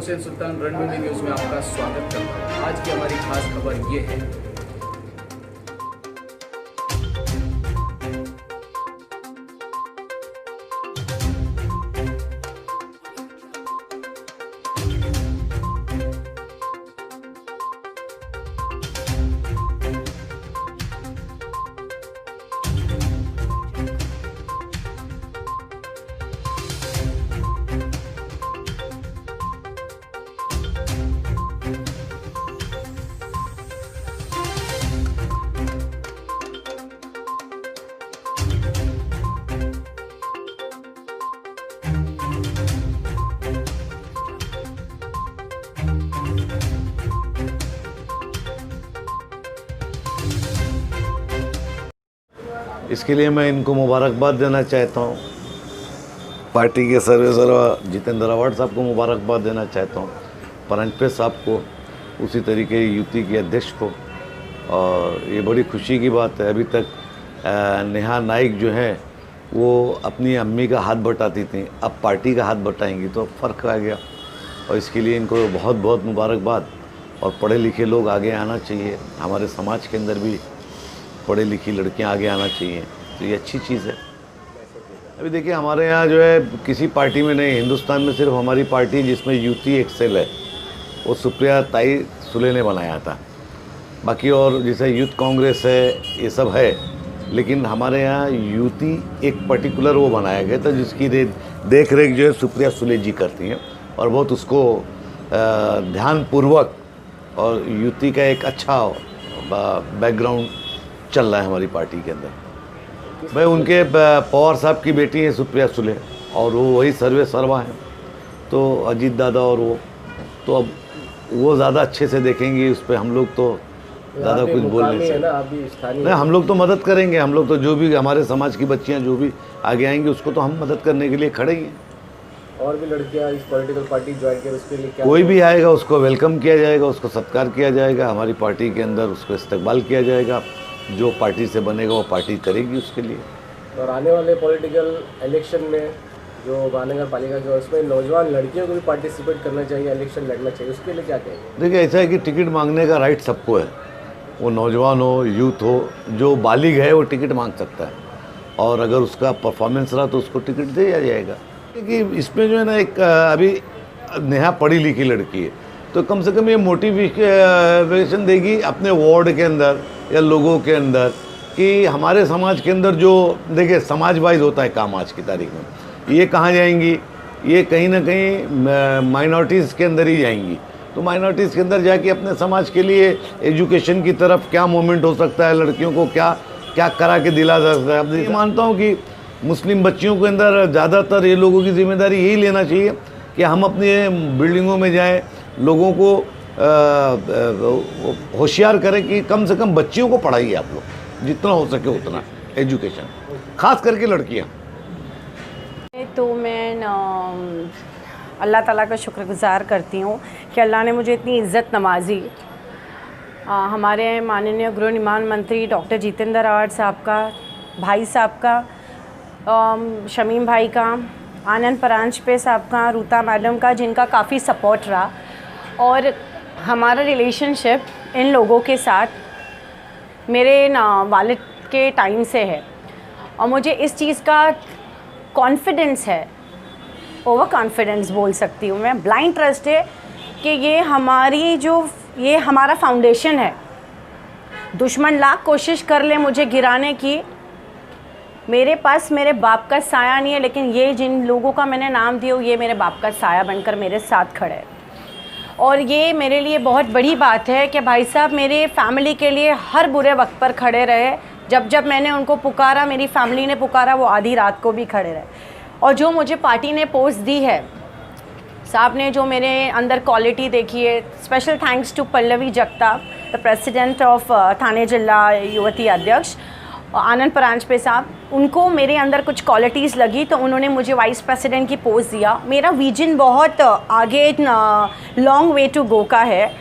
हुसैन सुल्तान Ranbir news में आपका स्वागत करता हूँ। आज की हमारी खास खबर ये है। इसके लिए मैं इनको मुबारकबाद देना चाहता हूँ। पार्टी के सर्वेसर्वा जितेंद्र आवाड साहब को मुबारकबाद देना चाहता हूँ, परांजपे साहब को, उसी तरीके यूटी के अध्यक्ष को। और ये बड़ी खुशी की बात है, अभी तक नेहा नाइक जो है वो अपनी अम्मी का हाथ बटाती थी, अब पार्टी का हाथ बटाएंगी, तो फ़र्क आ गया। और इसके लिए इनको बहुत बहुत मुबारकबाद। और पढ़े लिखे लोग आगे आना चाहिए, हमारे समाज के अंदर भी पढ़ी लिखी लड़कियां आगे आना चाहिए, तो ये अच्छी चीज़ है। अभी देखिए हमारे यहाँ जो है किसी पार्टी में नहीं, हिंदुस्तान में सिर्फ हमारी पार्टी जिसमें यूटी एक्सेल है, वो सुप्रिया ताई सुले ने बनाया था। बाकी और जैसे यूथ कांग्रेस है, ये सब है, लेकिन हमारे यहाँ यूटी एक पर्टिकुलर वो बनाया गया था जिसकी देख रेख जो है सुप्रिया सुले जी करती हैं, और बहुत उसको ध्यानपूर्वक, और यूटी का एक अच्छा बैकग्राउंड चल रहा है हमारी पार्टी के अंदर। भाई उनके पवार साहब की बेटी है सुप्रिया सुले, और वो वही सर्वे सर्वा हैं, तो अजीत दादा और वो, तो अब वो ज़्यादा अच्छे से देखेंगे उस पर। हम लोग तो ज़्यादा कुछ बोल नहीं सकते। नहीं, हम लोग तो मदद करेंगे, हम लोग तो जो भी हमारे समाज की बच्चियां जो भी आगे आएंगी उसको तो हम मदद करने के लिए खड़े ही हैं। और भी लड़कियां इस पॉलिटिकल पार्टी ज्वाइन करें, उसके लिए क्या कोई भी आएगा उसको वेलकम किया जाएगा, उसको सत्कार किया जाएगा, हमारी पार्टी के अंदर उसको इस्तकबाल किया जाएगा। जो पार्टी से बनेगा वो पार्टी करेगी उसके लिए। और आने वाले पॉलिटिकल इलेक्शन में जो महानगर पालिका के, उसमें नौजवान लड़कियों को भी पार्टिसिपेट करना चाहिए, इलेक्शन लड़ना चाहिए, उसके लिए क्या कहेंगे? देखिए ऐसा है कि टिकट मांगने का राइट सबको है, वो नौजवान हो, यूथ हो, जो बालिग है वो टिकट मांग सकता है, और अगर उसका परफॉर्मेंस रहा तो उसको टिकट दिया जाएगा। क्योंकि इसमें जो है ना, एक अभी नेहा पढ़ी लिखी लड़की है, तो कम से कम ये मोटिवेशन देगी अपने वार्ड के अंदर या लोगों के अंदर कि हमारे समाज के अंदर जो, देखिए समाज वाइज होता है काम आज की तारीख में, ये कहाँ जाएंगी, ये कहीं ना कहीं माइनॉरिटीज़ के अंदर ही जाएंगी। तो माइनॉरिटीज़ के अंदर जाके अपने समाज के लिए एजुकेशन की तरफ क्या मूवमेंट हो सकता है, लड़कियों को क्या क्या करा के दिला जा सकता है। अब ये मानता हूँ कि मुस्लिम बच्चियों के अंदर ज़्यादातर ये लोगों की जिम्मेदारी यही लेना चाहिए कि हम अपनी बिल्डिंगों में जाएँ, लोगों को होशियार करें कि कम से कम बच्चियों को पढ़ाइए आप लोग, जितना हो सके उतना एजुकेशन, ख़ास करके लड़कियाँ। तो मैं अल्लाह ताला का शुक्रगुज़ार करती हूँ कि अल्लाह ने मुझे इतनी इज़्ज़त नवाजी। हमारे माननीय गृह निर्माण मंत्री डॉक्टर जितेंद्र आवाड साहब का, भाई साहब का, शमीम भाई का, आनंद परांजपे साहब का, रूता मैडम का, जिनका काफ़ी सपोर्ट रहा। और हमारा रिलेशनशिप इन लोगों के साथ मेरे वालिद के टाइम से है, और मुझे इस चीज़ का कॉन्फिडेंस है, ओवर कॉन्फिडेंस बोल सकती हूँ मैं, ब्लाइंड ट्रस्ट है कि ये हमारा फाउंडेशन है। दुश्मन लाख कोशिश कर ले मुझे गिराने की, मेरे पास मेरे बाप का साया नहीं है, लेकिन ये जिन लोगों का मैंने नाम दिया ये मेरे बाप का साया बनकर मेरे साथ खड़े हैं। और ये मेरे लिए बहुत बड़ी बात है कि भाई साहब मेरे फैमिली के लिए हर बुरे वक्त पर खड़े रहे। जब जब मैंने उनको पुकारा, मेरी फैमिली ने पुकारा, वो आधी रात को भी खड़े रहे। और जो मुझे पार्टी ने पोस्ट दी है, साहब ने जो मेरे अंदर क्वालिटी देखी है, special thanks to Pallavi Jagtap, the president of Thane जिला युवती अध्यक्ष, आनंद परांजपे साहब, उनको मेरे अंदर कुछ क्वालिटीज़ लगी तो उन्होंने मुझे वाइस प्रेसिडेंट की पोस्ट दिया। मेरा विजन बहुत आगे लॉन्ग वे टू गो का है।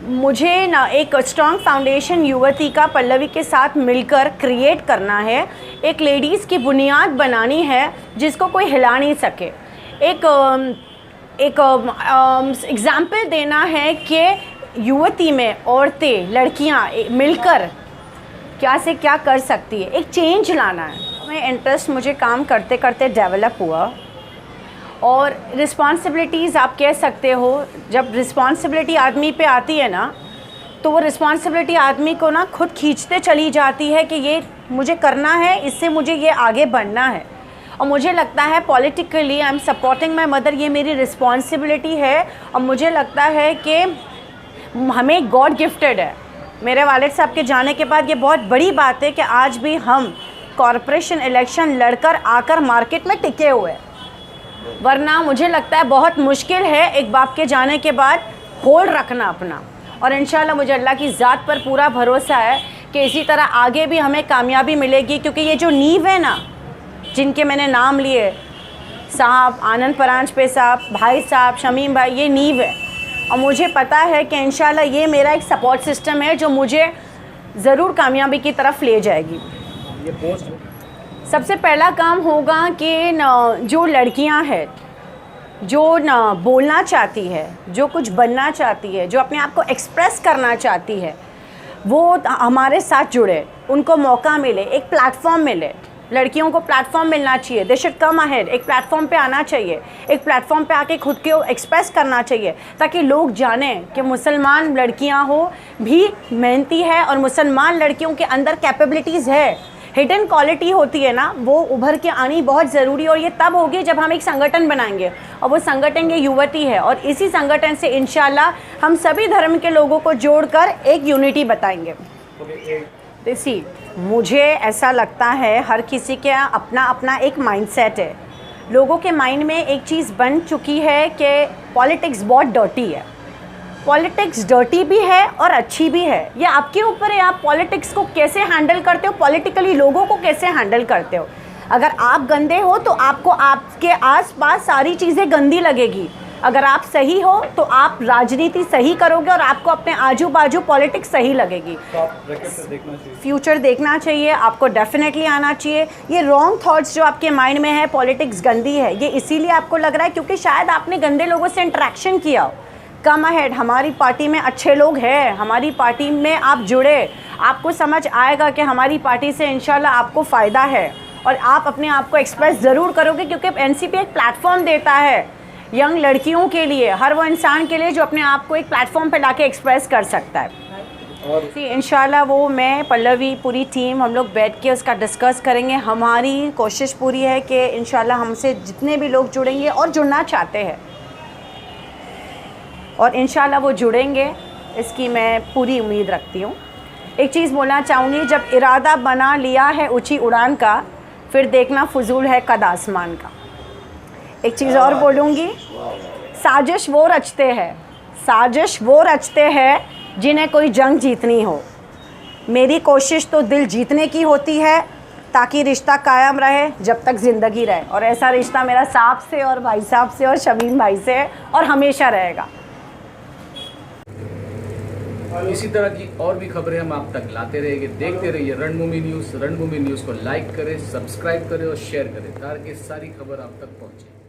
मुझे ना एक स्ट्रॉन्ग फाउंडेशन युवती का पल्लवी के साथ मिलकर क्रिएट करना है, एक लेडीज़ की बुनियाद बनानी है जिसको कोई हिला नहीं सके, एक एग्ज़ाम्पल देना है कि युवती में औरतें लड़कियां मिलकर क्या से क्या कर सकती है, एक चेंज लाना है। मैं इंटरेस्ट मुझे काम करते करते डेवलप हुआ और रिस्पॉन्सिबिलिटीज़ आप कह सकते हो, जब रिस्पॉन्सिबिलिटी आदमी पे आती है ना तो वो रिस्पॉन्सिबिलिटी आदमी को ना खुद खींचते चली जाती है कि ये मुझे करना है, इससे मुझे ये आगे बढ़ना है। और मुझे लगता है politically I am supporting my mother, ये मेरी रिस्पॉन्सिबिलिटी है। और मुझे लगता है कि हमें गॉड गिफ्टेड है। मेरे वालिद साहब के जाने के बाद ये बहुत बड़ी बात है कि आज भी हम कॉरपोरेशन इलेक्शन लड़कर आकर मार्केट में टिके हुए, वरना मुझे लगता है बहुत मुश्किल है एक बाप के जाने के बाद होल्ड रखना अपना। और इंशाल्लाह मुझे अल्लाह की ज़ात पर पूरा भरोसा है कि इसी तरह आगे भी हमें कामयाबी मिलेगी, क्योंकि ये जो नींव है ना, जिनके मैंने नाम लिए, साहब आनंद परांजपे साहब, भाई साहब, शमीम भाई, ये नींव है। और मुझे पता है कि इंशाल्लाह ये मेरा एक सपोर्ट सिस्टम है जो मुझे ज़रूर कामयाबी की तरफ ले जाएगी। ये पोस्ट सबसे पहला काम होगा कि जो लड़कियां हैं, जो बोलना चाहती है, जो कुछ बनना चाहती है, जो अपने आप को एक्सप्रेस करना चाहती है, वो हमारे साथ जुड़े, उनको मौका मिले, एक प्लेटफॉर्म मिले। लड़कियों को प्लेटफॉर्म मिलना चाहिए, दे शुड कम अहेड, एक प्लेटफॉर्म पे आना चाहिए, एक प्लेटफॉर्म पे आके खुद को एक्सप्रेस करना चाहिए, ताकि लोग जानें कि मुसलमान लड़कियां हो भी मेहनती है और मुसलमान लड़कियों के अंदर कैपेबिलिटीज़ है, हिडन क्वालिटी होती है ना, वो उभर के आनी बहुत ज़रूरी। और ये तब होगी जब हम एक संगठन बनाएंगे, और वो संगठन ये युवती है। और इसी संगठन से इंशाल्लाह हम सभी धर्म के लोगों को जोड़कर एक यूनिटी बताएंगे। देखिए, मुझे ऐसा लगता है हर किसी के अपना अपना एक माइंडसेट है। लोगों के माइंड में एक चीज़ बन चुकी है कि पॉलिटिक्स बहुत डर्टी है। पॉलिटिक्स डर्टी भी है और अच्छी भी है, ये आपके ऊपर है, आप पॉलिटिक्स को कैसे हैंडल करते हो, पॉलिटिकली लोगों को कैसे हैंडल करते हो। अगर आप गंदे हो तो आपको आपके आसपास सारी चीज़ें गंदी लगेगी। अगर आप सही हो तो आप राजनीति सही करोगे और आपको अपने आजू बाजू पॉलिटिक्स सही लगेगी। फ्यूचर देखना चाहिए, आपको डेफिनेटली आना चाहिए। ये रॉन्ग थॉट्स जो आपके माइंड में है, पॉलिटिक्स गंदी है, ये इसीलिए आपको लग रहा है क्योंकि शायद आपने गंदे लोगों से इंटरेक्शन किया हो। कम अहेड, हमारी पार्टी में अच्छे लोग हैं, हमारी पार्टी में आप जुड़े, आपको समझ आएगा कि हमारी पार्टी से इंशाल्लाह आपको फ़ायदा है और आप अपने आप को एक्सप्रेस ज़रूर करोगे, क्योंकि एनसीपी एक प्लेटफॉर्म देता है यंग लड़कियों के लिए, हर वो इंसान के लिए जो अपने आप को एक प्लेटफॉर्म पे लाके एक्सप्रेस कर सकता है। और इंशाल्लाह वो मैं, पल्लवी, पूरी टीम, हम लोग बैठ के उसका डिस्कस करेंगे। हमारी कोशिश पूरी है कि इंशाल्लाह हमसे जितने भी लोग जुड़ेंगे और जुड़ना चाहते हैं और इंशाल्लाह वो जुड़ेंगे, इसकी मैं पूरी उम्मीद रखती हूँ। एक चीज़ बोलना चाहूँगी, जब इरादा बना लिया है ऊंची उड़ान का, फिर देखना फजूल है कद आसमान का। एक चीज़ और बोलूँगी, साजिश वो रचते हैं, साजिश वो रचते हैं जिन्हें कोई जंग जीतनी हो। मेरी कोशिश तो दिल जीतने की होती है ताकि रिश्ता कायम रहे जब तक ज़िंदगी रहे, और ऐसा रिश्ता मेरा साहब से और भाई साहब से और शमीम भाई से है और हमेशा रहेगा। इसी तरह की और भी खबरें हम आप तक लाते रहेंगे। देखते रहिए रणभूमि न्यूज़। रणभूमि न्यूज़ को लाइक करें, सब्सक्राइब करें और शेयर करें ताकि सारी खबर आप तक पहुंचे।